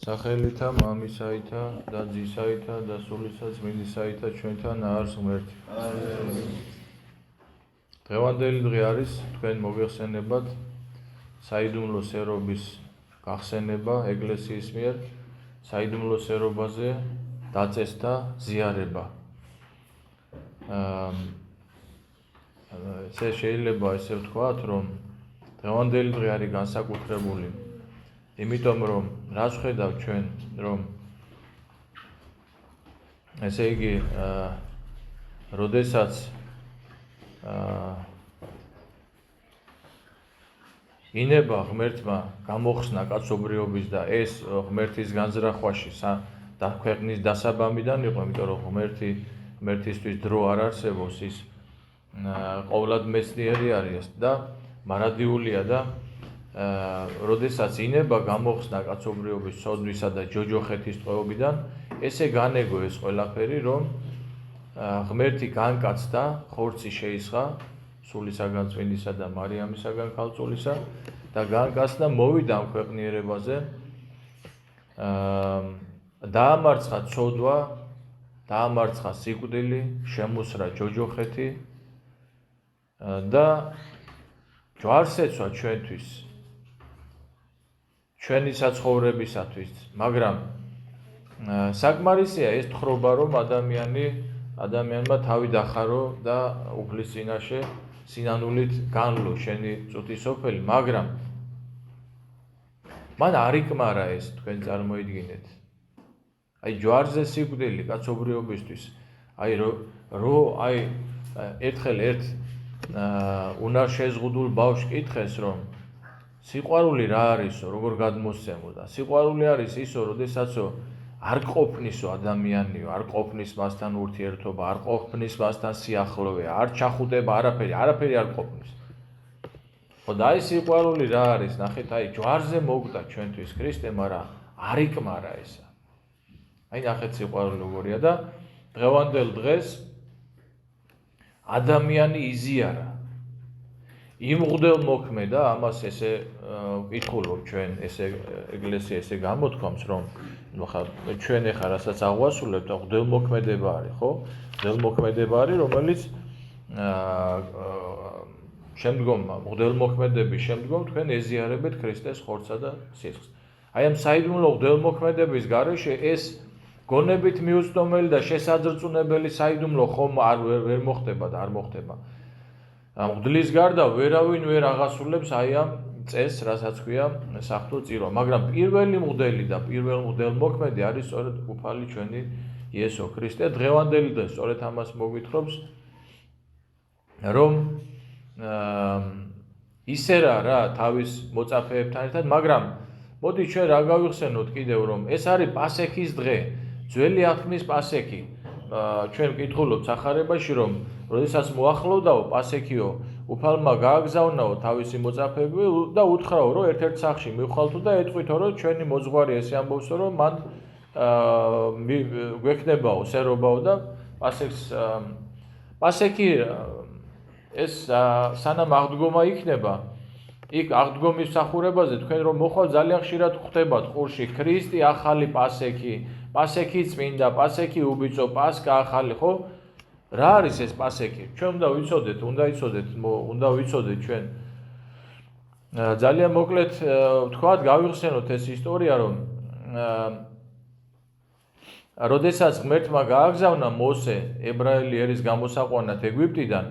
სახელითა მამისაითა და ძისაითა და სულისა წმინდისაითა ჩვენთან არის ღმერთი. დღევანდელი დღე არის თქვენ მოგეხსენებათ საიდუმლო სერობის გახსენება ეკლესიის მიერ საიდუმლო სერობაზე დაწესდა ზიარება. ესე შეიძლება ესე ვთქვათ, რომ დღევანდელი დღე არის განსაკუთრებული იმიტომ რომ რაც ხედავ ჩვენ რომ ესე იგი როდესაც ინება ღმერთმა გამოხსნა კაცობრიობის და ეს ღმერთის განზრახვაში და ქვეყნის დასაბამიდან იყო, იმიტომ რომ ღმერთისთვის დრო არ არსებობს, ის ყოვლად მეცნიერი არის და მარადიულია და როდესაც ინება გამოხსნა კაცობრიობის ცოდვისა და ჯოჯოხეთის ტყვეობიდან, ესე განეგო ეს ყველაფერი, რომ ღმერთი განკაცდა, ხორცი შეისხა, სულისაგან წმინდისა და მარიამისაგან ქალწულისა და განკაცდა, მოვიდა ამ ქვეყნიერებაზე, დაამარცხა ცოდვა, დაამარცხა სიკვდილი, შემოსრა ჯოჯოხეთი და ჯვარს ეცვა ჩვენთვის, ჩვენი საცხოვრებისათვის, მაგრამ საკმარისია ეს თხრობა, რომ ადამიანმა თავი დახარო და უფლის წინაშე სინანულით განლო შენი წუთი სოფელი, მაგრამ მან არ იკმარა ეს, თქვენ წარმოიდგინეთ. აი ჯვარზე სიკვდილი კაცობრიობისთვის, ერთხელ ერთ უნარ შეზღუდულ ბავშვს კითხეს, რომ სიყვარული რა არისო, როგორ გადმოსცემო და სიყვარული არის ისო, როდესაცო არ ყოფნისო ადამიანიო, არ ყოფნის მასთან ურთიერთობა, არ ყოფნის მასთან სიახლოვე, არ ჩახუტება არაფერი არ ყოფნის. ხო და აი სიყვარული რა არის, ნახეთ, აი ჯვარზე მოგდა ჩვენთვის ქრისტე, მაგრამ არ იკმარა ესა. აი ნახეთ სიყვარული როგორია და დღევანდელ დღეს ადამიანი იზიარა. იმ მღვდელმოქმედა, ამას ესე ვკითხულობ ჩვენ, ესე ეკლესია ესე გამოთქვამს, რომ ჩვენ ეხლა რასაც აღვასრულებთ, მღვდელმოქმედება არის, ხო? მღვდელმოქმედება არის, რომელიც მღვდელმოქმედების შემდგომ თქვენ ეზიარებთ ქრისტეს ხორცსა და სისხლს. აი ამ საიდუმლო მღვდელმოქმედების გარეშე ეს გონებით მიუწვდომელი და შესაძრწუნებელი საიდუმლო ხომ ვერ მოხდება და არ მოხდება. მღვდლის გარდა ვერავინ ვერ აღასრულებს აი ამ წესს, რასაც ქვია საღვთო წირვა, მაგრამ პირველი მღვდელი და პირველ მღვდელმოქმედი არის სწორედ უფალი ჩვენი იესო ქრისტე. დღევანდელი დღე სწორედ ამას მოგვითხრობს, რომ ისე რა თავის მოწაფეებთან ერთად, მაგრამ მოდი ჩვენ რა გავიხსენოთ კიდევ, რომ ეს არის პასექის დღე, ძველი აღთქმის პასექი. ჩვენ ვკითხულობთ სახარებაში, რომ როდესაც მოახლოვდაო პასექიო, უფალმა გააგზავნაო თავისი მოწაფეები და უთხრაო, რომ ერთ-ერთ სახლში მივხვალთო და ეტყვითო, რომ ჩვენი მოძღვარი ესე ამბობსო, რომ მან გვექნებაო სერობაო და პასექი ეს სანამ აღდგომა იქნება, იქ აღდგომის მსახურებაზე თქვენ რომ მოხვალ ძალიან ხშირად ხვდებათ ყურში ქრისტე ახალი პასექი, პასექი წმინდა, პასექი უბიწო, პასკა ახალი, ხო? რა არის ეს პასექი? ჩვენ უნდა ვიცოდეთ ჩვენ. ძალიან მოკლედ ვთქვათ, გავიხსენოთ ეს ისტორია, რომ როდესაც ღმერთმა გააგზავნა მოსე ებრაელი ერის გამოსაყვანად ეგვიპტიდან,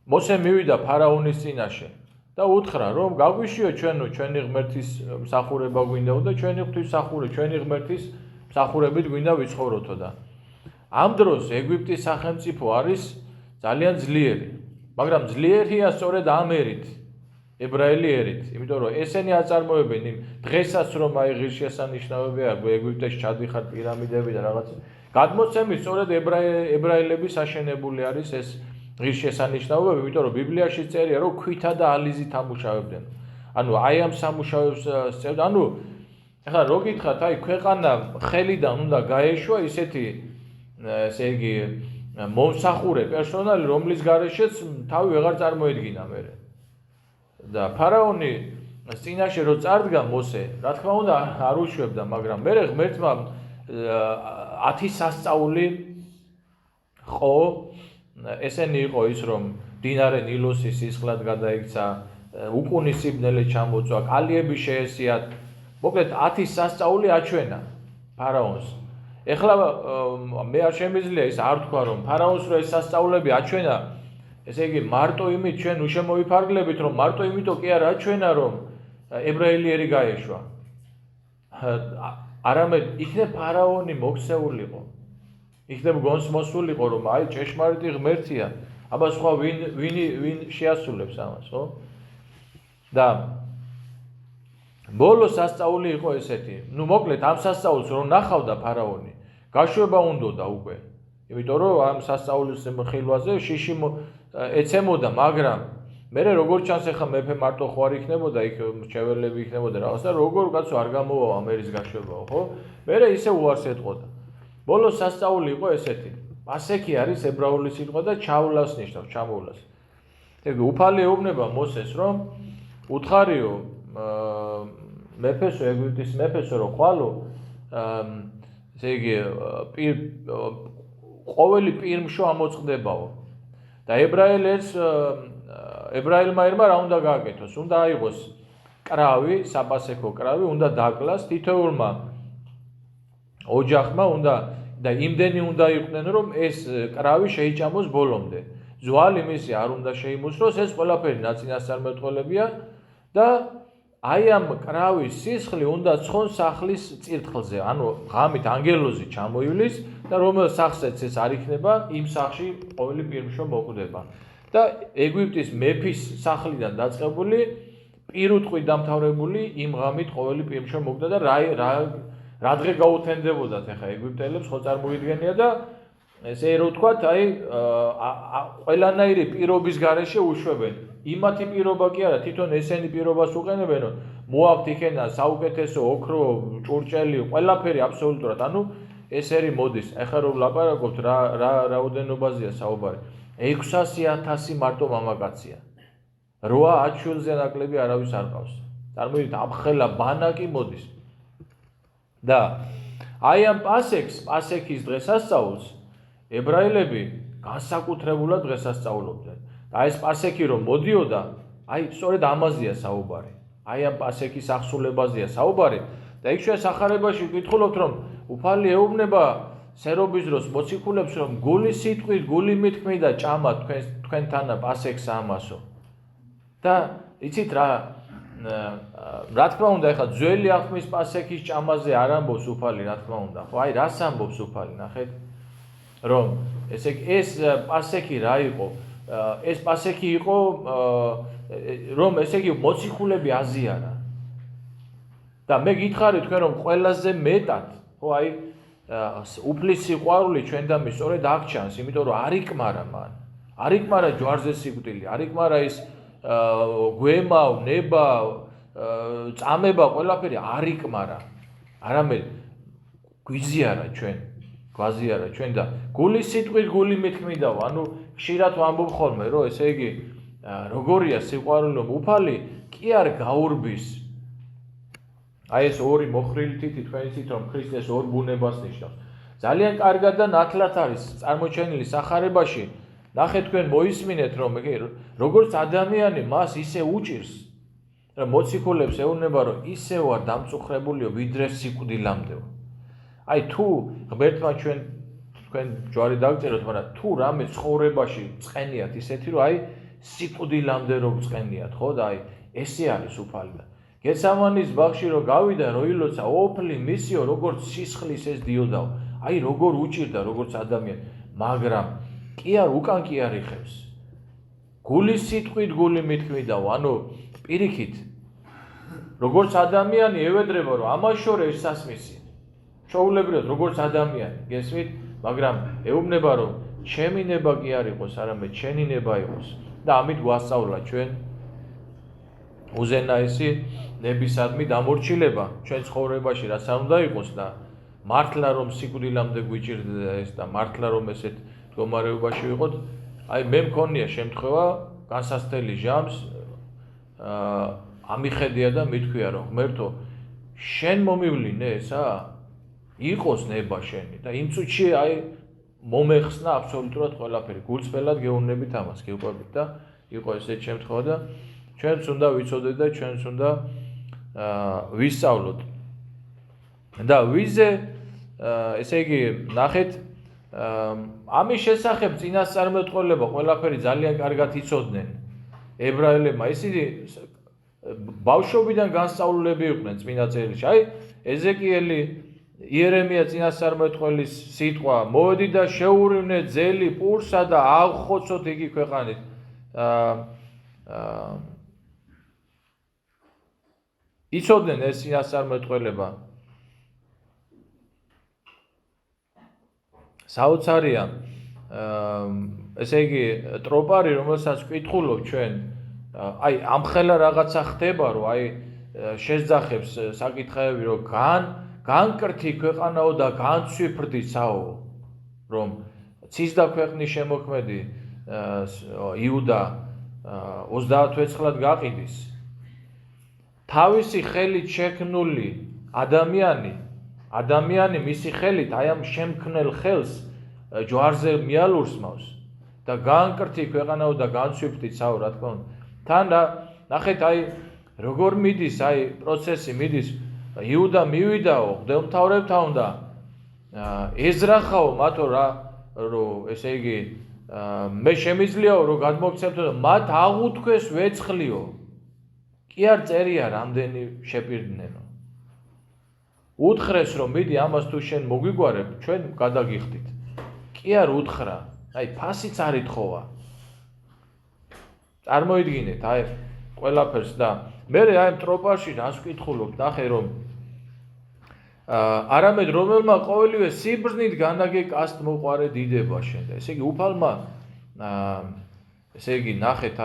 მოსე მივიდა ფარაონის წინაშე და უთხრა, რომ გაგვიშიო ჩვენი ღმერთის მსახურება გვინდაო და ჩვენი ღმერთის მსახურებით გვინდა ვიცხოვროთო და ამ დროს ეგვიპტის სახელმწიფო არის ძალიან ძლიერი, მაგრამ ძლიერია სწორედ ამ ერით, ებრაელი ერით, იმიტომ რომ ესენი აწარმოებენ იმ დღესაც რომ აი ღირსშესანიშნაობები აქვს, ეგვიპტეში ჩადიხარ პირამიდები და რაღაც, გადმოცემის სწორედ ებრაელების აშენებული არის ეს ღირსშესანიშნაობები, იმიტომ რომ ბიბლიაში წერია, რომ ქვითა და ალიზით ამუშავებდნენ. ანუ აი ამ სამუშაოებს სწევდნენ. ანუ ეხლა რო გითხრათ, აი ქვეყანა ხელიდან უნდა გაეშვა ისეთი ესე იგი მომსახურე პერსონალი, რომლის გარეშეც თავი ვეღარ წარმოედგინა მერე. და ფარაონი წინაშე რო წარდგა მოსე, რა თქმა უნდა არ უშვებდა, მაგრამ მე ღმერთმა 10 სასწაული ხო, ესენი იყო ის რომ დინარე ნილოსი სისხლად გადაიქცა, უკუნის სიბნელე ჩამოწვა, კალიები შეესიათ. მოკლედ 10 სასწაული აჩვენა ფარაონს. ეხლა მე არ შემიძლია ის არ თქვა რომ ფარაონს რო ეს სასწაულები აჩვენა, ესე იგი მარტო იმით ჩვენ უშემოიფარგლებით რომ მარტო იმიტომ კი არ აჩვენა რომ ებრაელიერი გაეშვა. არამედ იქნებ ფარაონი მოქცეულიყო. იქნებ გონს მოსულიყო რომ აი ჭეშმარიტი ღმერთია. აბა სხვა ვინ შეასრულებს ამას, ხო? და ბოლო სასწაული იყო ესეთი. ნუ მოკლედ ამ სასწაულს რომ ნახავდა ფარაონი, გაშვება უნდოდა უკვე. იმიტომ რომ ამ სასწაულის მხილვაზე შიში ეცემოდა, მაგრამ მე როგორ ჩანს ახლა მეფე მარტო ხო არ იქნებოდა, იქ მრჩეველები იქნებოდა რაღაც და როგორ კაცო არ გამოვაო ამერის გაშვებაო, ხო? მე ისე უარს ეთყოდა. ბოლო სასწაული იყო ესეთი. პასექი არის ებრაული სიტყვა და ჩავლას ნიშნავს, ჩამოვლას. ეგ უფალი ეუბნება მოსეს რომ უთხარიო მეფესო, ეგვიპტის მეფესო რომ ხვალო ესე იგი ყოველი პირმშო ამოწყდებაო და ებრაელმა ერმა რა უნდა გააკეთოს? უნდა აიღოს კრავი, საპასექო კრავი, უნდა დაკლას თითოეულმა ოჯახმა უნდა და იმდენი უნდა იყვნენ რომ ეს კრავი შეიჭამოს ბოლომდე. ზვალი მისი არ უნდა შეიმუსროს, ეს ყველაფერი ნაცინასწარმეტყველებია და აი ამ კრავის სისხლი უნდა ცხონ სახლის წირთხლზე, ანუ ღამით ანგელოზი ჩამოივლის და რომელ სახსაც ეს არ იქნება, იმ სახში ყოველი პირმშო მოკვდება. და ეგვიპტის მეფის სახლიდან დაწყებული პირუტყვი დამთავრებული იმ ღამით ყოველი პირმშო მოკვდა და რა დღე გაუთენდებოდათ ახლა ეგვიპტელებს ხო წარმოიდგენია და ესე რო ვთქვათ, აი ყველანაირი პირობის გარეშე უშვებენ. იმათი პირობა კი არა, თვითონ ესენი პირობას უყენებენ, რომ მოაქვთ იქენა საუკეთესო ოქრო, ჭურჭელი, ყველაფერი აბსოლუტურად. ანუ ესერი მოდის. ახლა რომ ვლაპარაკობთ რა რაოდენობაზეა საუბარი. 600,000 მარტო მამაკაცია. 8 შვილზე ნაკლები არავის არ ყავს. წარმოიდგინეთ, ამხელა ბანაკი მოდის. და აი ამ პასექის დღესასწაულს ებრაელები განსაკუთრებულად დღესასწაულობდნენ. და ეს პასექი რომ მოდიოდა, აი სწორედ ამაზეა საუბარი. აი ამ პასექის აღსულებაზეა საუბარი და იქ ჩვენ სახარებაში ვკითხულობთ რომ უფალი ეუბნება სერობის დროს მოციქულებს რომ გული სიტყვით, გული მითქმით და ჭამა თქვენთან პასექს ამასო. და იცით რა თქმა უნდა ახლა ძველი აღთქმის პასექის ჭამაზე არ ამბობს უფალი, რა თქმა უნდა. ხო, აი რას ამბობს უფალი, ნახეთ? რომ ეს პასექი რა იყო? ეს პასექი იყო რომ ესე იგი მოციქულები აზიარა. და მე გითხარი თქვენ რომ ყველაზე მეტად, ხო აი უფლის სიყვარული ჩვენდამი სწორედ აქ ჩანს, იმიტომ რომ არ იკმარა მან. არ იკმარა ჯვარზე სიკვდილი, არ იკმარა ის გვემა, ნება, წამება, ყველაფერი არ იკმარა. არამედ გვიზიარა ჩვენ და გული სიტყვით, გული მითქმიდაო, ანუ ხშირად ვამბობ ხოლმე, რომ ესე იგი როგორია სიყვარული, რომ უფალი კი არ გაურბის. აი ეს ორი მოხრილი თითი თქვენ იცით რომ ქრისტეს ორ ბუნებას ნიშნავს. ძალიან კარგად და ნათლად არის წარმოჩენილი სახარებაში. ნახეთ თქვენ მოისმინეთ რომ როგორც ადამიანი მას ისე უჭირს, რომ მოციქულებს ეუბნება რომ ისე ვარ დამწუხრებულიო ვიდრე სიკვდილამდე. აი თუ ღმერთმა თქვენ ჯვარი დაგწეროთ, მაგრამ თუ რამე ცხოვრებაში წყენიათ ისეთი რომ აი სიკვდილამდე რომ წყენიათ, ხო და აი ესე არის უფალი. გესამანის ბაღში რომ გავიდა, რომ ილოცა ოფლი მისიო როგორც სისხლის ეს დიოდაო. აი როგორ უჭირდა როგორც ადამიანი, მაგრამ კი არ უკან კი არ იხევს. გული სიტყვით, გული მითქმიდაო, ანუ პირიქით როგორც ადამიანი ევედრება რომ ამაშორე ეს სასმისი. ჩაულებრიოთ როგორც ადამიანი, გესმით, მაგრამ ეუბნება რომ ჩემი ნება კი არ იყოს, არამედ შენი ნება იყოს. და ამით გვასწავლა ჩვენ უზენაესი ნებისადმი დამორჩილება ჩვენ ცხოვრებაში რაც არ უნდა იყოს და მართლა რომ სიკვდილამდე გვიჭირდა ეს და მართლა რომ ესეთ მდგომარეობაში ვიყოთ, აი მე მქონია შემთხვევა განსაცდელი ჟამს ამიხედია და მithქვია რომ ღმერთო შენ მომივლინე ესა იყოს ნება შენი და იმ წუთში მომეხსნა აბსოლუტურად ყველაფერი გულწრფელად გეუბნებით ამას გიყვებით და იყო ესეთ შემთხვევა და ჩვენც უნდა ვიცოდეთ და ჩვენც უნდა ვისწავლოთ და ვიზე ესე იგი ნახეთ ამის შესახებ წინასწარმეტყველება ყველაფერი ძალიან კარგად იცოდნენ ებრაელებმა ისინი ბავშვობიდან განსწავლულები იყვნენ წმინდა წერილში ეზეკიელი იერემია წინასწარმეტყველის სიტყვა მოვედი და შეურივნე ძელი პურსა და აღხოცოთ იგი ქვეყანით იცოდნენ ეს წინასწარმეტყველება საოცარია ესე იგი ტროპარი რომელსაც ვკითხულობ ჩვენ ამხელა რაღაცა ხდება რომ შეძახებს საკითხები რომ განკრთი ქვეყანაო და განცვიფრდისაო რომ ცისდა ქვეყნის შემოქმედი იუდა 30 ვეცხრად გაყიდის თავისი ხელით შექმნული ადამიანი მისი ხელით ამ შემქმნელ ხელს ჯვარზე მიალურს მავს და განკრთი ქვეყანაო და განცვიფრდისაო რა თქმა უნდა თან ნახეთ როგორ მიდის პროცესი მიდის იუდა მივიდაო მღვდელმთავრებთან და ეზრახაო მათო რომ ესე იგი მე შემიძლიაო რომ გადმოგცემთო და მათ აღუთქვეს ვეცხლიო კი არ წერია რამდენი შეპირდნენო უთხრეს რომ მიდი ამას თუ შენ მოგვიგვარებ ჩვენ გადაგიხდით კი არ უთხრა ფასიც არ ითხოვა წარმოიდგინეთ ყველაფერს და მე ამ ტროპაში რას ვკითხულობ ნახე რომ არამედ რომელმა ყოველივე სიბრძნით განაგე კასტ მოყარე დიდება შენ და ესე იგი უფალმა ესე იგი ნახეთ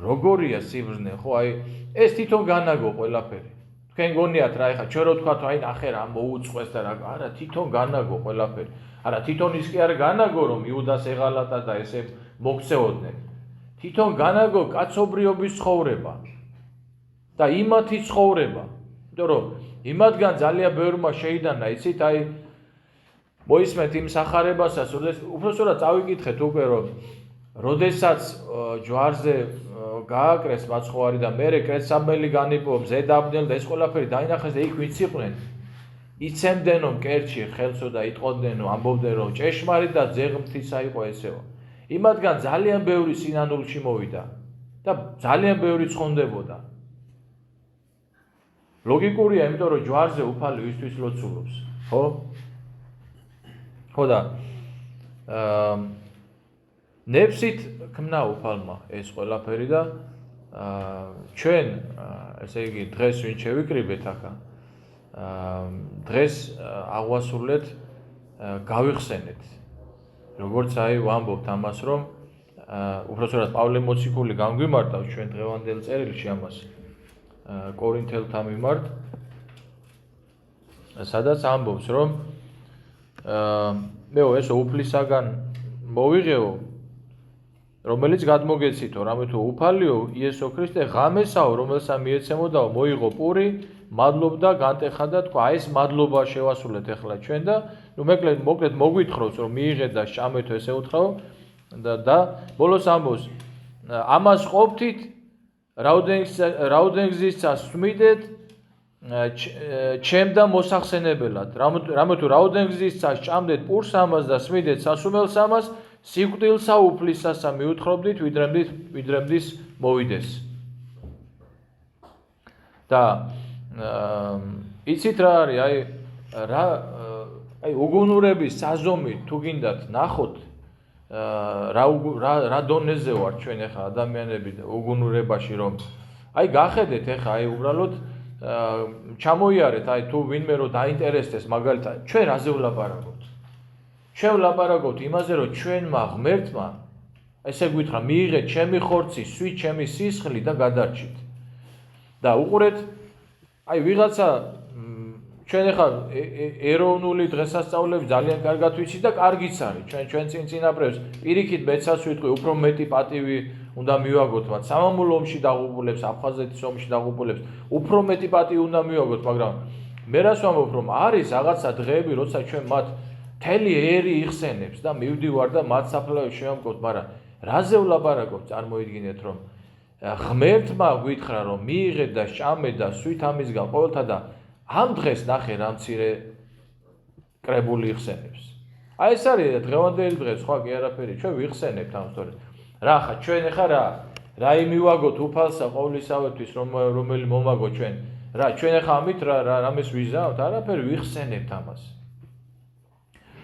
როგორია სიბრძნე ხო ეს თვითონ განაგო ყველაფერი თქვენ გონიათ რა ეხა ჩვენ რო თქვათ ნახე რა მოუწყვეს და რა არა თვითონ განაგო ყველაფერი არა თვითონ ის კი არ განაგო რომ იუდას ეღალატა და ესე მოქცეოდნენ თვითონ განაგო კაცობრიობის ცხოვრება და იმათი ცხოვრება იმიტომ რომ იმათგან ძალიან ბევრმა შეიდანა იცით მოისმენთ იმ სახარებასაც უბრალოდ წავიკითხეთ უკვე რომ როდესაც ჯვარზე გააკრეს მაცხოვარი და მერე კრეცამელი განიპოვო მზედაბნელ და ეს ყველაფერი დაინახეს და იქ ვინც იყვნენ იცემდენო მკერდში ხელსო და იტყოდნენ ამბობდნენ რომ ჭეშმარიტ და ძეღმთისა იყო ესეო იმათგან ძალიან ბევრი სინანულში მოვიდა და ძალიან ბევრი ცხონდებოდა ლოგიკურია იმიტომ რომ ჯვარზე უფალი ვისთვის ლოცულობს ხო და ნებსით ქმნა უფალმა ეს ყველაფერი და ჩვენ ესე იგი დღეს ვინ შევიკრიბეთ ახლა დღეს აღვასრულეთ გავიხსენეთ როგორც ვამბობთ ამას რომ უბრალოდ პავლე მოციქული განგვიმარტავს ჩვენ დღევანდელ წერილში ამას კორინთელთა მიმართ სადაც ამბობს რომ მეო ესო უფლისაგან მოვიღეო რომელიც გადმოგეცითო რამე თუ უფალიო იესო ქრისტე ღამესაო რომელსა მიეცემოდაო მოიღო პური მადლობდა განტეხა და თქვა ეს მადლობა შევასრულეთ ახლა ჩვენ და ნუ მოკლედ მოგვითხრობს რომ მიიღეთ და შამეთო ესე უთხრაო და ბოლოს ამბობს ამას ყოფთით რაუდენგზისას სვმიდეთ ჩემ და მოსახსენებელად რამე თუ რაუდენგზისას ჭამდეთ პურს ამას და სვმიდეთ სასუმელს ამას სიკვდილსა უფლისასა მიუთხრობდით ვიდრემდის მოვიდეს და იცით რა არის უგუნურების საზომი თუ გინდათ ნახოთ რა დონეზე ვარ ჩვენ ახლა ადამიანები უგუნურებაში რომ გახედეთ ახლა უბრალოდ ჩამოიარეთ თუ ვინმე რომ დაინტერესდეს მაგალითად ჩვენ რაზე ვლაპარაკობთ ჩვენ ვლაპარაკობთ იმაზე რომ ჩვენმა ღმერთმა ესე გვითხრა მიიღეთ ჩემი ხორცი სვით ჩემი სისხლი და გადარჩით და უყურეთ ვიღაცა ჩვენ ახლა ეროვნული დღესასწაულები ძალიან კარგად ვიცით და კარგიც არის ჩვენ წინაპრებს პირიქით მეცაც ვიტყვი უფრო მეტი პატივი უნდა მივაგოთ მათ სამამულო ომში დაღუპულებს, აფხაზეთის ომში დაღუპულებს, უფრო მეტი პატივი უნდა მივაგოთ, მაგრამ მე რას ვამბობ, რომ არის რაღაცა დღეები, როცა ჩვენ მათ მთელი ერი იხსენებს და მივდივარ და მათ საფლავებს შევამკობთ, მაგრამ რაზე ვლაპარაკობ, წარმოიდგინეთ, რომ ღმერთმა გვითხრა, რომ მიიღეთ და სჭამეთ და სვით ამისგან ყოველთა და ამ დღეს ნახე რა მცირე კრებული იხსენებს. აი ეს არის დღევანდელი დღე, სხვა კი არაფერი, ჩვენ ვიხსენებთ ამ სწორედ. რა ხა ჩვენ ახლა რა იმივაგოთ უფალსა ყოვლისავეთვის რომელი მომაგო ჩვენ. რა ჩვენ ახლა ამით რამეს ვიზავთ, არაფერი ვიხსენებთ ამას.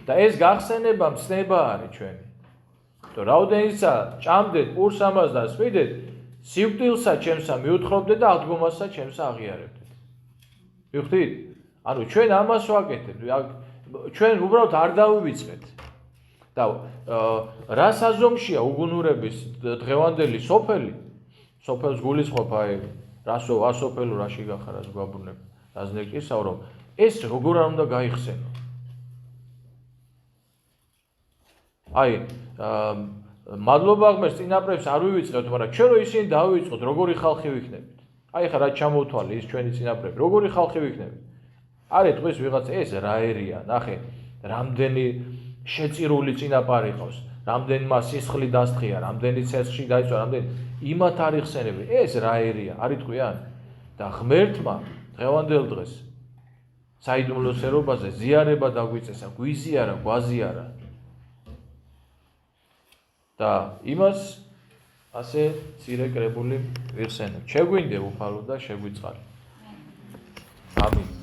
და ეს გახსენება მცნება არის ჩვენი. თუ რაოდენისა ჭამდეთ პურს ამას და სვიდეთ, სიკვდილსა ჩემსა მიუთხრობდეთ და აღდგომასა ჩემსა აღიარებდეთ. მივხვდით? ანუ ჩვენ ამას ვაკეთებთ. ჩვენ უბრალოდ არ დავივიწყეთ. და რა საზომშია უგუნურების დღევანდელი სოფელი? სოფელს გულისხმობ აი ასოფელო რაში გახარას გვაბრუნებ. რაზნეკისავ რომ ეს როგორ არ უნდა გაიხსენო. აი მადლობა ღმერთს წინაპრებს არ ვივიწყებთ, მაგრამ ჩვენ რო ისინი დავივიწყოთ, როგორი ხალხი ვიქნებით. აი ხა რა ჩამოვთვალე ის ჩვენი წინაპრები, როგორი ხალხი ვიქნებით. არის დღეს ვიღაც ეს რა ერია, ნახე, რამდენი შეწირული წინაპარი ყავს, რამდენმა სისხლი დასთხია, რამდენი ცეცხლში დაიწვა, რამდენი იმათ არ იხსენები. ეს რა ერია, არის თქვიან და ღმერთმა დღევანდელ დღეს საიდუმლოსერობაზე ზიარება დაგვიწესა, გვიზიარა, გვაზიარა. და იმას ასე მცირე კრებული ვიხსენებ. შეგვინდე უფალო და შეგვიწყალე. ამინ.